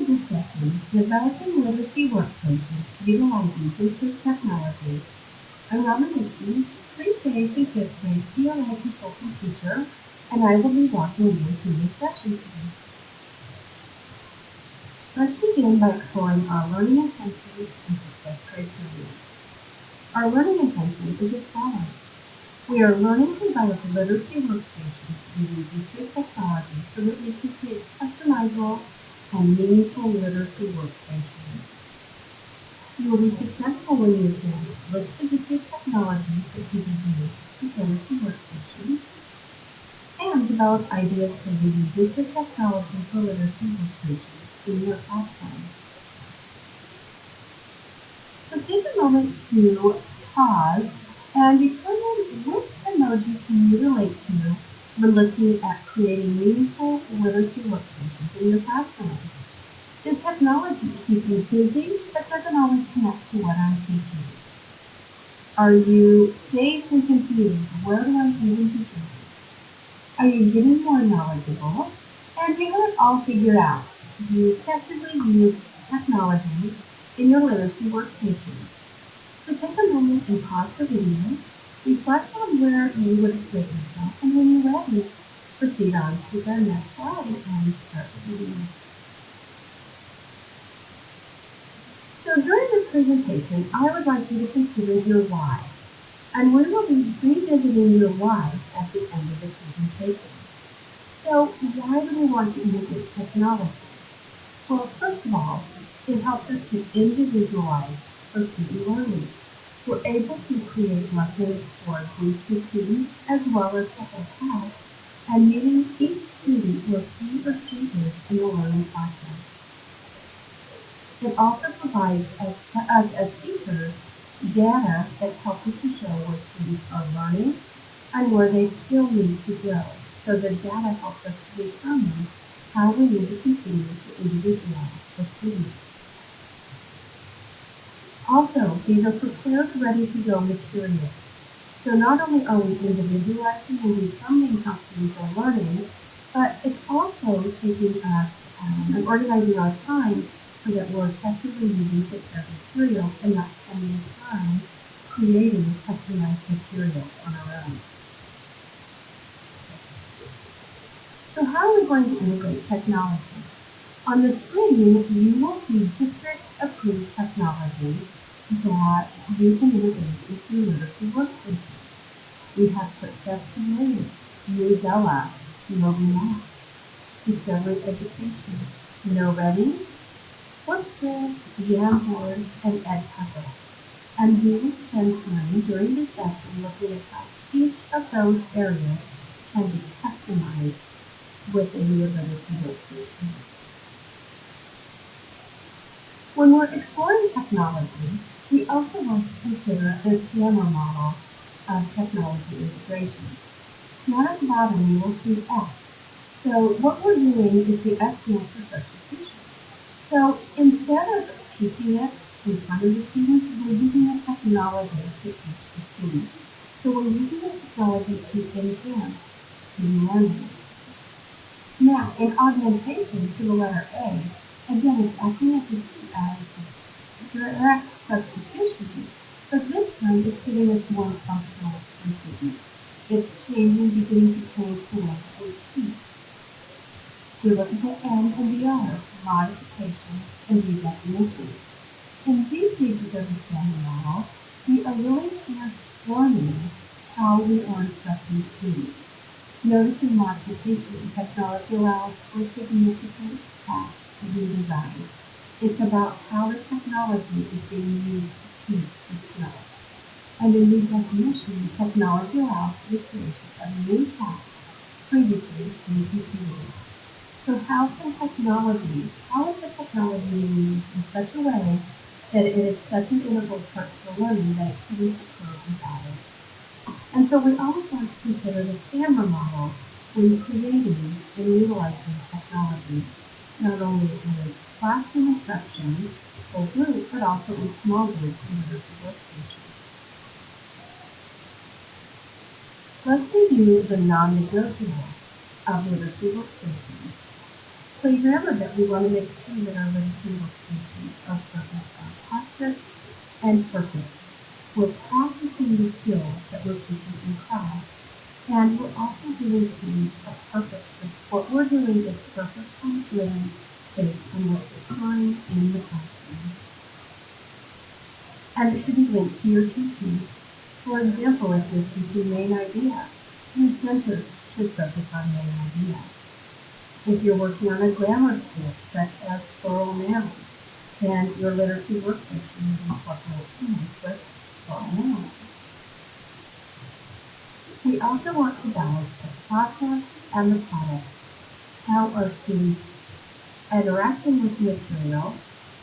discussing developing literacy workplaces utilizing assistive technology. I'm Ramanujan, 3K to 5th grade CLA consultant teacher, and I will be walking you through this session today. Let's begin by exploring our learning intentions and success criteria. Our learning intention is as follows. We are learning to develop literacy workstations using assistive technology so that we can create customizable and meaningful literacy workstations. You will be successful when you can list the assistive technologies that can be used with literacy workstations and develop ideas for using assistive technology for literacy workstations in your classroom. So take a moment to pause and determine which emoji can you relate to when looking at creating meaningful literacy workstations in your classroom. Does technology keep you busy but doesn't always connect to what I'm teaching? Are you dazed and confused? Where do I even begin? Are you getting more knowledgeable? And do you have it all figured out? Do you effectively use technology in your literacy workstation? So take a moment and pause the video, reflect on where you would equate yourself, and when you're ready, proceed on to the next slide and start the video. So during this presentation, I would like you to consider your why, and we will be revisiting your why at the end of the presentation. So why do we want to integrate technology? Well, first of all, it helps us to individualize for student learning. We're able to create lessons for groups of students as well as the whole class, and meeting each student where he or she is in the learning process. It also provides us as teachers data that helps us to show where students are learning and where they still need to grow. So the data helps us to determine how we need to continue to individualize the students. Also, these are prepared, ready to go materials. So not only are we individualizing and determining how students are learning, but it's also taking us and organizing our time so that we're effectively using prepared materials and not spending time creating customized materials on our own. So how are we going to integrate technology? On the screen, you will see district-approved technology that you can integrate into your literacy workstation. We have Success Community, Udella, MobileMath, Discovery Education, Know Ready, Flipgrid, Jamboard, and EdPuzzle. And we will spend time during this session looking at how each of those areas can be customized within your literacy workstation. When we're exploring technology, we also want to consider the SCAMR model of technology integration. Now at the bottom, you will see S. So what we're doing is the S stands for substitution. So instead of teaching it in front of the students, we're using the technology to teach the students. So we're using the technology to enhance student learning. Now, in augmentation to the letter A, again, it's acting as direct substitution, but this time it's giving us more functional improvement. It's beginning to change the way that we teach. We look at the M and the R, modification and redefinition. In these phases of the SCAMR model, we are really transforming how we are instructing students. Notice in modification, technology allows for significant task redesign. It's about how the technology is being used to teach the skill. And in redefinition, technology allows for the creation of new tasks previously incompleted. So how is the technology being used in such a way that it is such an integral part of the learning that it couldn't occur without it? And so we always want to consider the SCAMR model when creating and utilizing technology, not only in classroom instruction or group, but also in small groups and literacy workstations. Let's review the non-negotiables of literacy workstations. Please remember that we want to make sure that our literacy workstations are focused on posture and purpose. We're practicing the skills that we're teaching in class, and we're also doing things for purpose. What we're doing is purposeful living based on what's occurring in the classroom. And it should be linked to your teaching. For example, if you're teaching main idea, your center should focus on main idea. If you're working on a grammar skill, such as plural nouns, then your literacy workstation will incorporate things with plural nouns. We also want to balance the process and the product. How are students interacting with material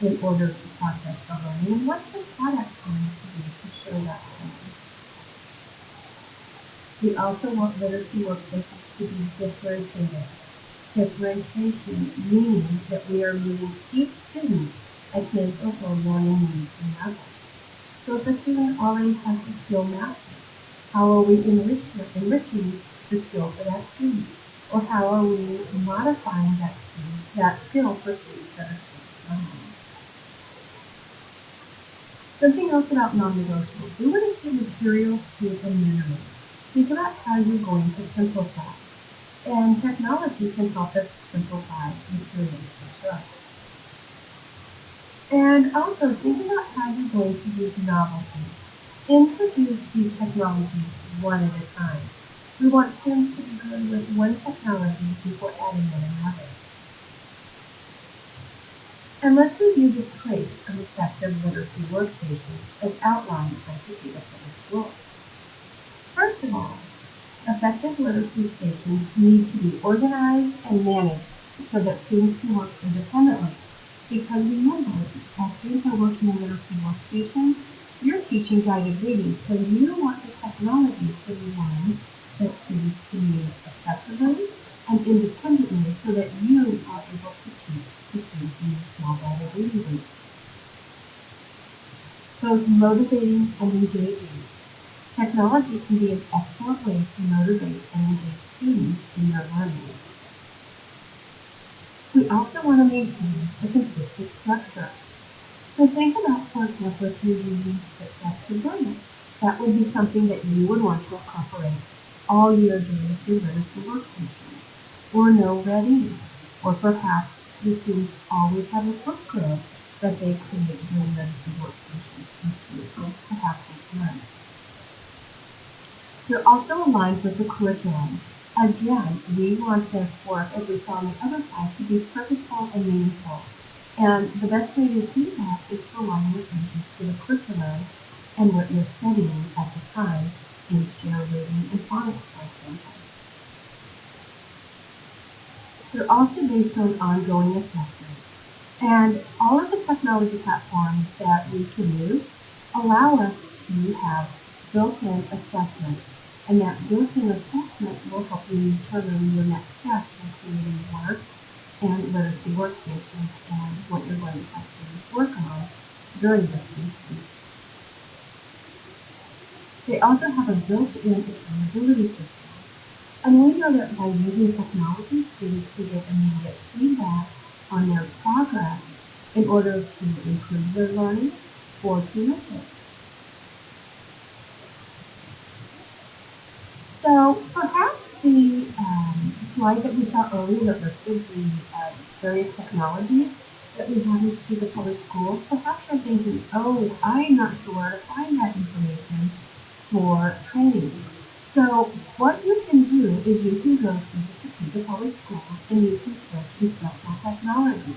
in order to process the learning, and what's the product going to be to show that learning? We also want literacy workstations to be differentiated. Differentiation means that we are meeting each student at his or her learning needs and levels. So if a student already has a skill mastered, how are we enriching the skill for that student? Or how are we modifying that skill for students that are still learning? Something else about non-negotiables. We want to keep material to a minimum. Think about how you're going to simplify. And technology can help us simplify materials for sure. And also think about how you're going to use novelties. Introduce these technologies one at a time. We want students to be good with one technology before adding in another. And let's review the traits of effective literacy workstations as outlined by Chiquita Public Schools. First of all, effective literacy stations need to be organized and managed so that students can work independently. Because remember, as students are working in literacy workstations, you're teaching guided reading, so you want the technology to be one that students can use effectively and independently so that you are able to teach the students in your small guided reading group. Both motivating and engaging. Technology can be an excellent way to motivate and engage students in their learning. We also want to maintain a consistent structure. So think about, for example, if you're using successive learning. That would be something that you would want to incorporate all year during your literacy workstation. Or no ready. Or perhaps the students always have a book grid that they create during literacy workstation. Or perhaps each month. They're also aligned with the curriculum. Again, we want this work, as we saw on the other side, to be purposeful and meaningful. And the best way to do that is to align your interests to the curriculum and what you're studying at the time in share reading and phonics, for example. They're also based on ongoing assessment. And all of the technology platforms that we can use allow us to have built-in assessment. And that built-in assessment will help you determine your next steps in creating work and literacy workstations and what you're going to have to work on during this week. They also have a built-in accountability system. And we know that by using technology, students can get immediate feedback on their progress in order to improve their learning or to miss it. So perhaps the slide that we saw earlier that listed the various technologies that we have in Chiquita Public Schools, perhaps you're thinking, oh, I'm not sure where to find that information for training. So what you can do is you can go to the Chiquita Public Schools and you can search instructional technology.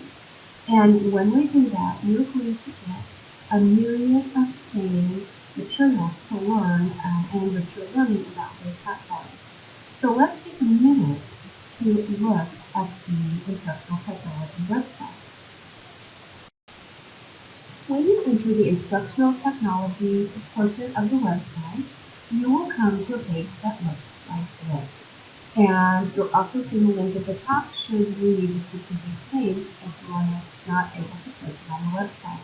And when we do that, you're going to get a myriad of training materials to learn and enrich your learning about those platforms. So let's take a minute to look at the instructional technology website. When you enter the instructional technology portion of the website, you will come to a page that looks like this. And you'll also see the link at the top should you need a specific page if you are not able to place it on the website.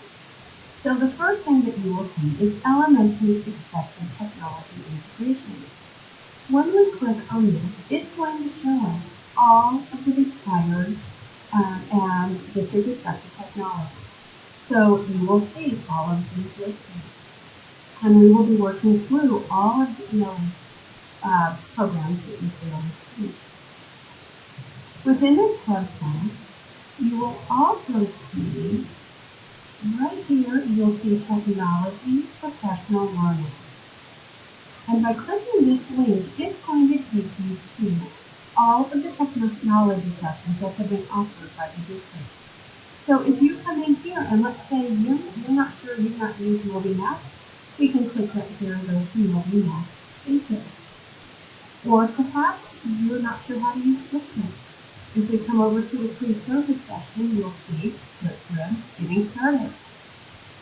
So the first thing that you will see is Elementary Expected Technology Integration. When we click on this, it's going to show us all of the required and this is discussing technology. So you will see all of these listed, and we will be working through all of the programs that you see on the screen. Within this website, you will also see right here, you'll see Technology Professional Learning. And by clicking this link, it's going to take you to all of the technology sessions that have been offered by the district. So if you come in here and let's say you're not sure you've not used MobiMath, we can click right here and go to MobiMath Basics. Or perhaps you're not sure how to use Flipgrid. If we come over to the pre-service session, you'll see Flipgrid getting started.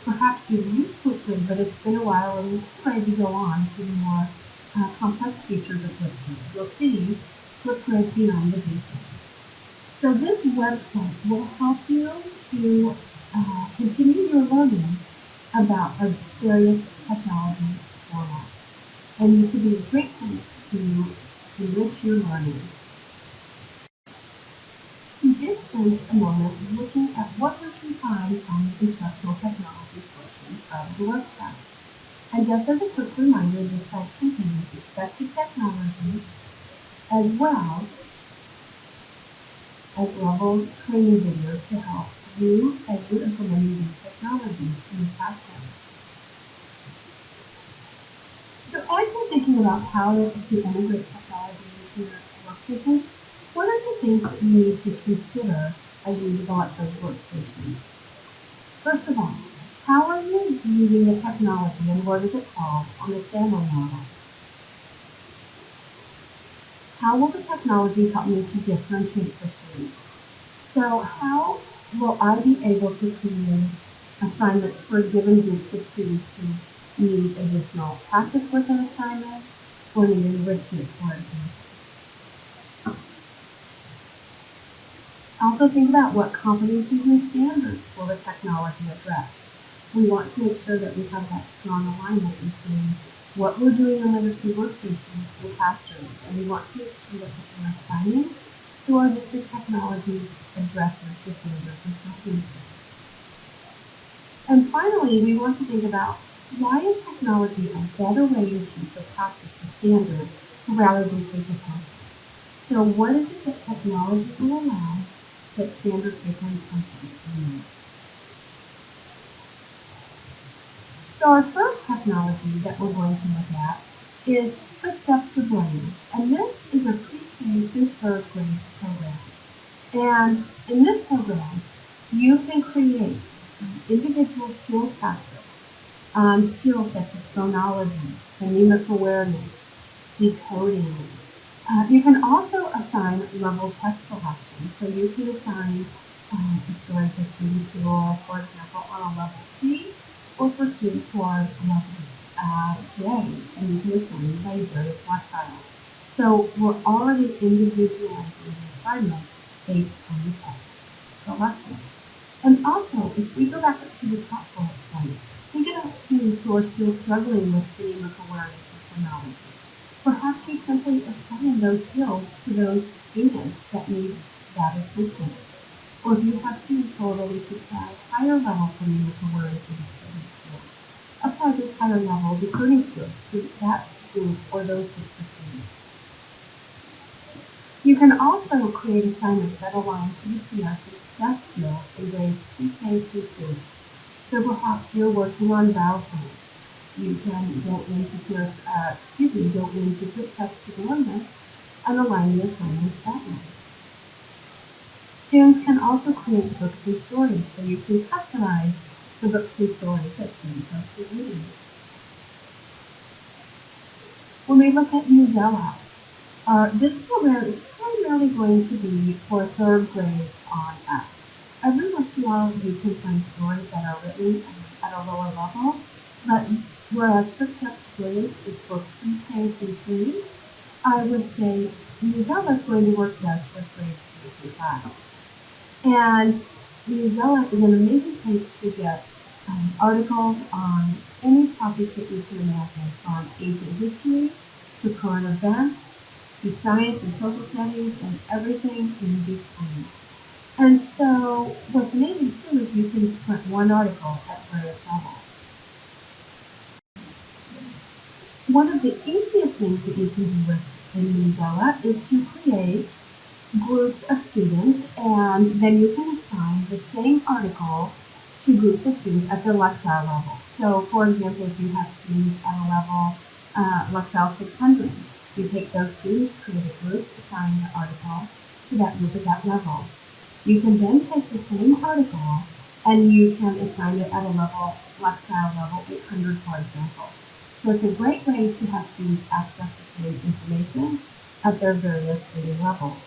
Perhaps you've used Flipgrid, but it's been a while and you're ready to go on to the more complex features of Flipgrid. You'll see Flipgrid beyond the basics. So this website will help you to continue your learning about a various technology formats. And this will be a great place to enrich your learning. We did spend a moment looking at what we can find on the instructional technology portion of the website. And just as a quick reminder, this site contains expected technology as well as level training videos to help you as you're implementing these technologies in the classroom. So as you're thinking about how to integrate technology into your workstations, what are the things that you need to consider as you develop those workstations? First of all, how are you using the technology and what is it called on the family model? How will the technology help me to differentiate the students? So how will I be able to create assignments for given groups of students who need additional practice with an assignment or need enrichment, for example? Also think about what competencies and standards will the technology address. We want to make sure that we have that strong alignment between what we're doing on the Literacy Workstation and classrooms, and we want to make sure that we're assigning to our district technology addresses the standards and competencies. And finally, we want to think about why is technology a better way to teach or practice the standards rather than take a test? So what is it that technology will allow that standard paper and content will not? So our first technology that we're going to look at is Footsteps to Brain. And this is a pre-K through third grade program. And in this program, you can create individual skill classes on skills such as phonology, phonemic awareness, decoding. You can also assign level text selection. So you can assign a story to students who are, for example, on a level C or for students who are level J, and you can assign by various class styles. So we're already individualizing the assignment based on the text selection. And also, if we go back up to the top bullet point, think about students who are still struggling with phonemic awareness and phonology. Perhaps you simply assign those skills to those students that need that assistance. Or if you have students who are ready to try higher level phonemic awareness and decoding skills, apply those higher level decoding skills to that group or those groups of students. You can also create assignments that align to the CR success skills in grades pre-K through 2. So perhaps you're working on vowel sounds. You can go into quick text development and align the assignments that way. Students can also create books and stories, so you can customize the books and stories that students are creating. When we look at Newsela, this program is primarily going to be for third grade on up. Every once in a while, you can find stories that are written at a lower level, but whereas Footsteps grade is for pre-K through 3, I would say Newsela is going to work best for grades 3 through 5. And Newsela is an amazing place to get articles on any topic that you can imagine, from ancient history to current events to science and social studies and everything in between. And so what's amazing too is you can print one article at various levels. One of the easiest things that you can do with Newsela is to create groups of students, and then you can assign the same article to groups of students at their Lexile level. So, for example, if you have students at a level Lexile 600, you take those students, create a group, assign the article to that group at that level. You can then take the same article and you can assign it at a level, Lexile level 800, for example. So it's a great way to have students access the same information at their various reading levels.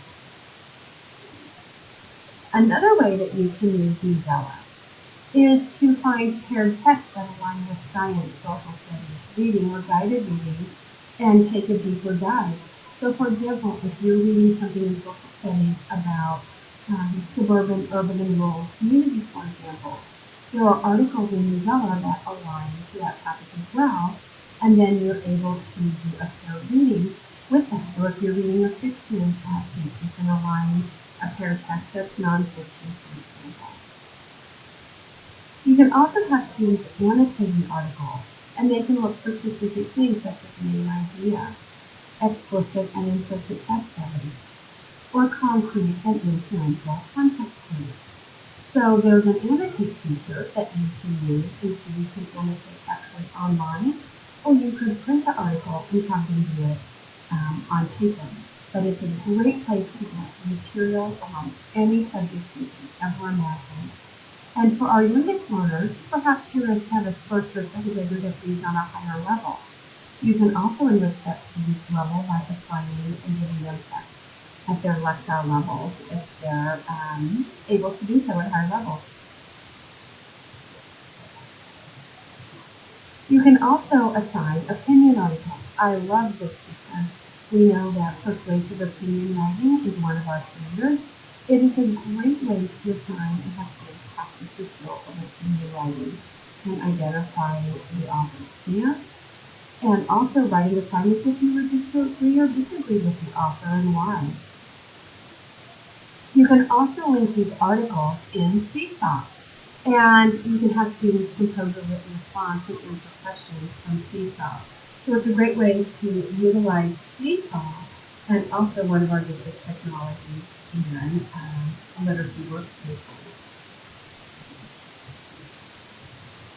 Another way that you can use Newsela is to find paired texts that align with science, social studies, reading, or guided reading, and take a deeper dive. So, for example, if you're reading something in social studies about suburban, urban, and rural communities, for example, there are articles in Newsela that align to that topic as well, and then you're able to do a paired reading with that. Or if you're reading a fiction piece, you can align a paired text that's nonfiction, for example. You can also have students annotate an article, and they can look for specific things such as main idea, explicit and implicit text evidence, or concrete and inferential context clues. So there's an annotate feature that you can use, and students can annotate actually online, or you could print the article and have them do it on paper. But it's a great place to get material on any subject you can ever imagine. And for our Unix learners, perhaps you're going to have a first or second grade these on a higher level. You can also enrich that student's level by assigning and giving them tests at their Lexile levels if they're able to do so at higher levels. You can also assign opinion articles. I love this because we know that persuasive opinion writing is one of our standards. It is a great way to assign and have students practice the skill of opinion writing and identify the author's stance, and also writing assignments if you would disagree or disagree with the author and why. You can also link these articles in Seesaw, and you can have students compose a written response and answer questions from Seesaw. So it's a great way to utilize Seesaw, and also one of our district technologies in literacy workstation.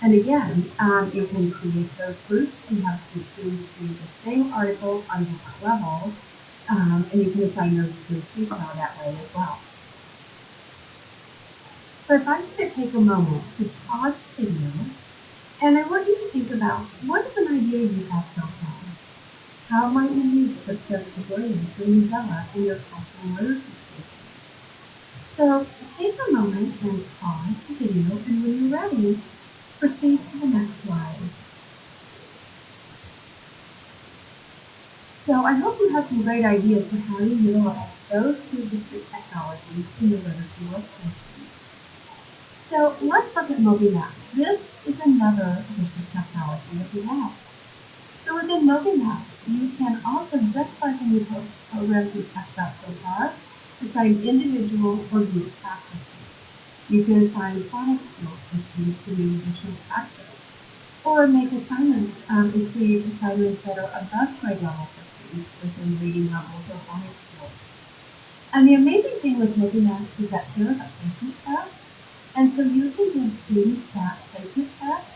And again, you can create those groups and have students read the same article on different levels, and you can assign those to Seesaw that way as well. So I'd like you to take a moment to pause the video, and I want you to think about what is an idea you have so far. How might you use accessibility for Newsela in your classroom literacy station? So take a moment and pause the video, and when you're ready, proceed to the next slide. So I hope you have some great ideas for how you utilize those two district technologies in your literacy workstation. So let's look at MobyMaps. This is another district technology that we have. So within MobyMaps, you can also, just like in the programs we've talked about so far, assign individual or group practices. You can assign phonics skills for students to do additional practice, or make assignments and create assignments that are above grade level for students within reading levels or phonics skills. And the amazing thing with MobyMaps is that there is a placement test, and so you can give students that placement test,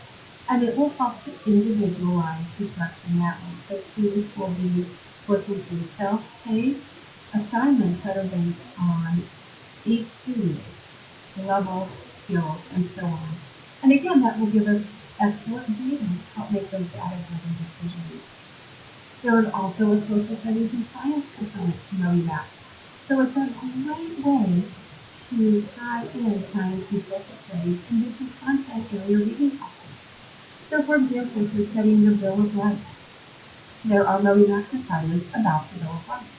and it will help to individualize instruction that way. So students will be working through self-paced assignments that are based on each student, level, skills, and so on. And again, that will give us excellent data to help make those data-driven decisions. There is also a social studies and science component to MobyMaps. So it's a great way to tie in science and social studies into some content area reading topics. So for example, if you're studying the Bill of Rights, there are MobyMaps assignments about the Bill of Rights.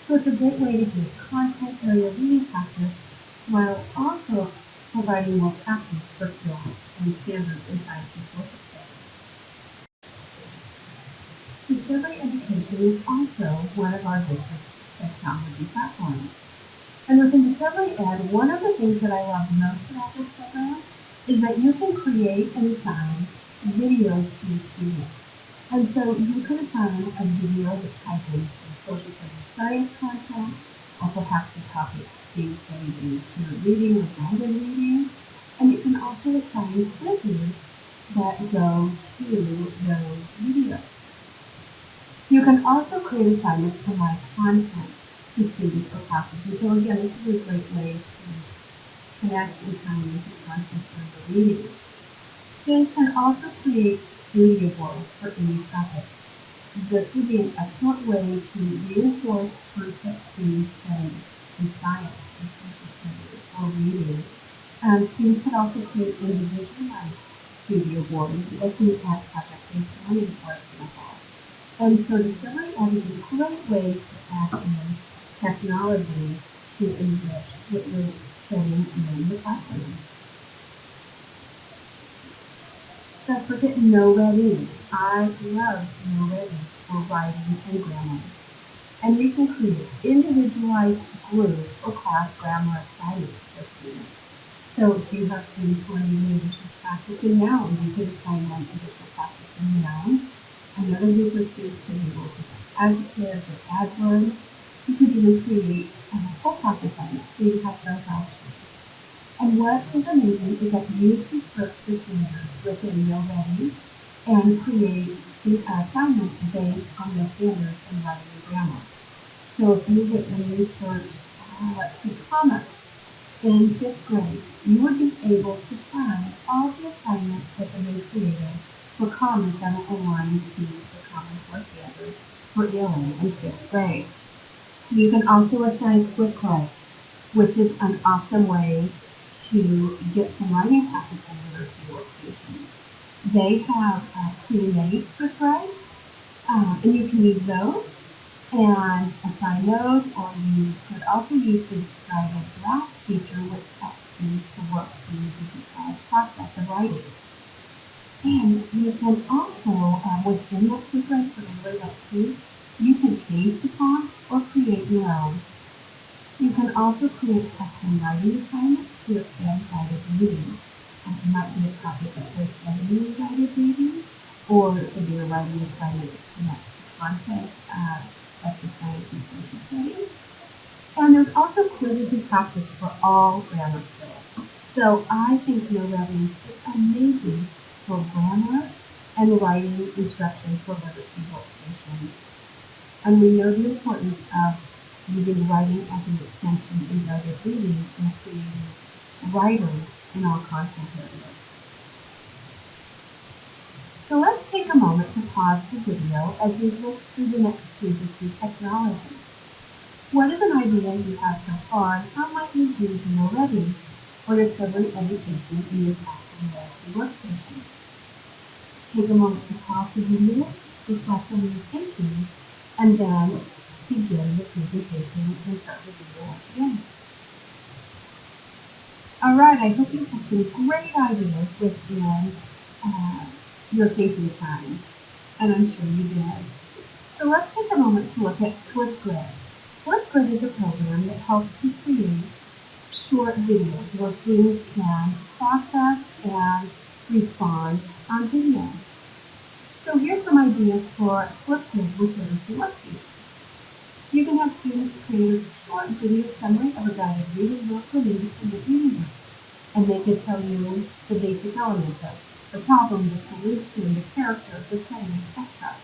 So it's a great way to do content area reading practice while also providing more practice for skills and standards in science and social studies. Discovery Education is also one of our district technology platforms. And within Discovery Ed, one of the things that I love most about this program is that you can create and assign videos to your students. And so you can assign a video that ties into social studies science content, or perhaps the topic being studied in shared reading or guided reading. And you can also assign quizzes that go to those videos. You can also create assignments to provide content to students or classes. And so again, this is a great way to connect and tie into content for the reading. Students can also create studio boards for any topic. This would be an excellent way to reinforce concepts students study in science, in social studies, or reading. Students could also create individualized studio boards looking at project-based learning, for example. And so Discovery Ed is a great way to add in technology to enrich what you're studying in the classroom. Don't forget NoReady. I love NoReady for writing and grammar. And you can create individualized group or class grammar assignments for students. So if you have students who are in additional practice in nouns, you could assign one additional practice in nouns. Another group of students could be working with adjectives or adverbs. You could even create full class assignments so you have those options. And what is amazing is that you can search the standards within NoReady and create assignments based on the standards in writing and grammar. So if you hit when you search, let's see, commas in fifth grade, you would be able to find all the assignments that have been created for commas that will align to the Common Core standards for ELA in fifth grade. You can also assign quick write, which is an awesome way to get some writing practice in your workstation. They have Q&A quick write, and you can use those and assign those, or you could also use the guided draft feature, which helps you to work through the process of writing. And you can also, within that quick write for the that too, you can paste the prompt or create your own. You can also create custom writing assignments to expand guided reading. It might be a topic that we're studying guided reading, or it could be a writing assignment that connects to content such as science and social studies. And there's also quizzes and practice for all grammar skills. So I think NoReady is amazing for grammar and writing instruction for literacy workstations. And we know the importance of using writing as an extension in guided reading and creating writers in all content areas. So let's take a moment to pause the video as we look through the next stages through technology. What is an idea you have so far, and how might you use NoReady for Discovery Education in your classroom literacy workstation? Take a moment to pause the video, reflect on your thinking, and then begin the presentation and start the video once again. Alright, I hope you have some great ideas within your thinking time, and I'm sure you did. So let's take a moment to look at Flipgrid. Flipgrid is a program that helps you create short videos where students can process and respond on video. So here's some ideas for Flipgrid with literacy worksheets. You can have students create a short video summary of a guided reading book related to the reading book, and they can tell you the basic elements of the problem, the solution, the characters, the setting, etc.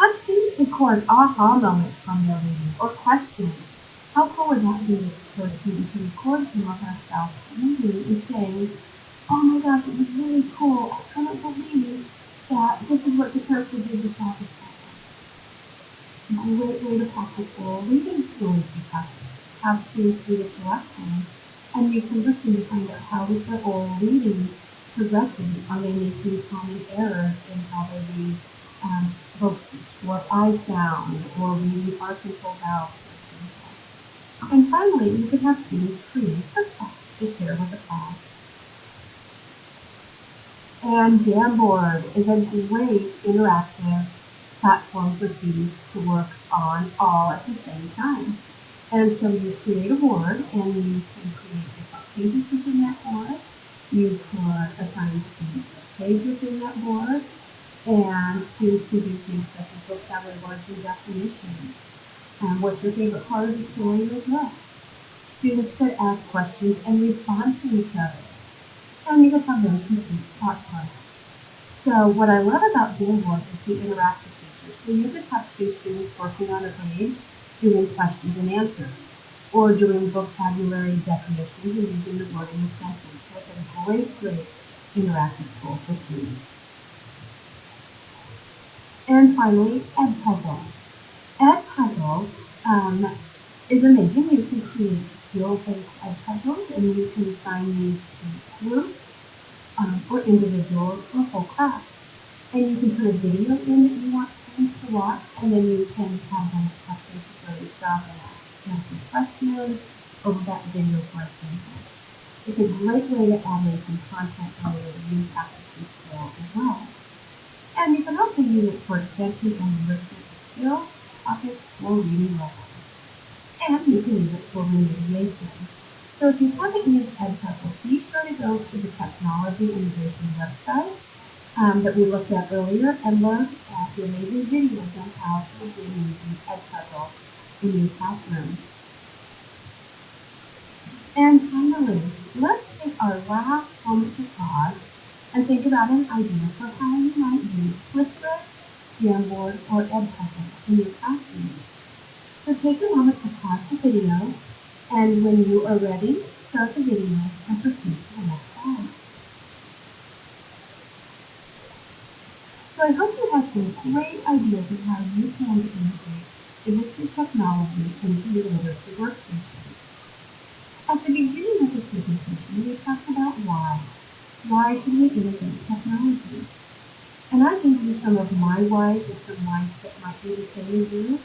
Have students record aha moments from their reading or questions. How cool would that be for a student to record him or herself reading and saying, oh my gosh, it was really cool. I couldn't believe that this is what the character did with that. Great way to practice oral reading skills because have students read it directly, and you can listen to find out how is their oral reading progressing. Are they making common errors in how they read both or I sound or reading our control vowels, for example. And finally, you can have students create cookbooks to share with the class. And Jamboard is a great interactive platform for students to work on all at the same time. And so you create a board, and you can create different pages within that board. You could assign students a page within that board, and students can do things such as vocabulary words and definitions. And what's your favorite part of the story as well? Students could ask questions and respond to each other. And you could have them complete thought process. So what I love about Jamboard is the interactive feature. So you could have two students working on a page doing questions and answers, or doing vocabulary definitions and using the word in the sentence. So it's a great interactive tool for students. And finally, Edpuzzle. Edpuzzle is amazing. You can create skill-based Edpuzzles, and you can assign these to groups or individuals or whole class. And you can put a video in that you want students to watch, and then you can have them basically stop and ask some questions over that video for example. It's a great way to add in some content later that you have to teach skill as well. And you can also use it for extension and listening skills, topics, or reading lessons. And you can use it for remediation. So if you haven't used Edpuzzle, be sure to go to the Technology Innovation website that we looked at earlier and look at the amazing videos on how to begin using Edpuzzle in your classroom. And finally, let's take our last moment to pause and think about an idea for how you might use Flipgrid, Jamboard, or Edpuzzle in your classroom. So take a moment to pause the video, and when you are ready, start the video and proceed to the next slide. So I hope you have some great ideas of how you can integrate industry technology into your literacy workstation. At the beginning of this presentation, we talked about why. Why should we integrate technology? And I gave you some of my whys and some whys that might be the same as you.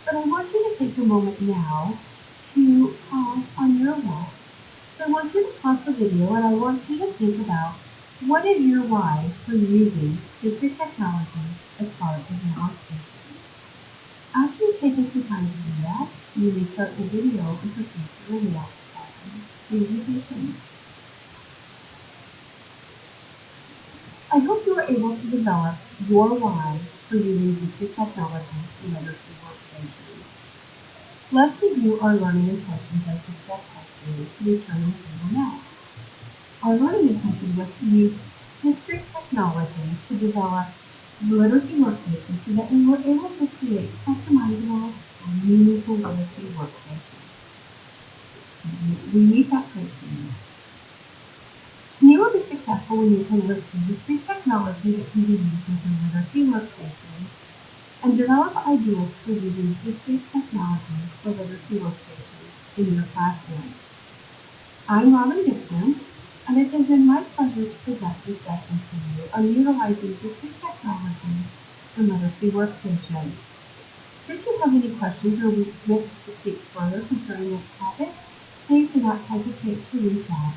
But I want you to take a moment now to pause on your why. So I want you to pause the video, and I want you to think about what is your why for using district technology as part of your workstation. After you've taken some time to do that, you may start the video and proceed to the next presentation. I hope you were able to develop your why for using district technology in literacy workstations. Let's review our learning intentions and success criteria to determine who now. Our learning intention was to use district technology to develop literacy workstations so that we were able to create customizable and meaningful literacy workstations. We meet that criteria. You will be successful when you can list district technology that can be used within literacy workstations and develop ideas for using district technology for literacy workstations in your classroom. I'm Robin Dixon, and it has been my pleasure to present this session to you on utilizing district technology for literacy workstations. Should you have any questions or wish to speak further concerning this topic, please do not hesitate to reach out.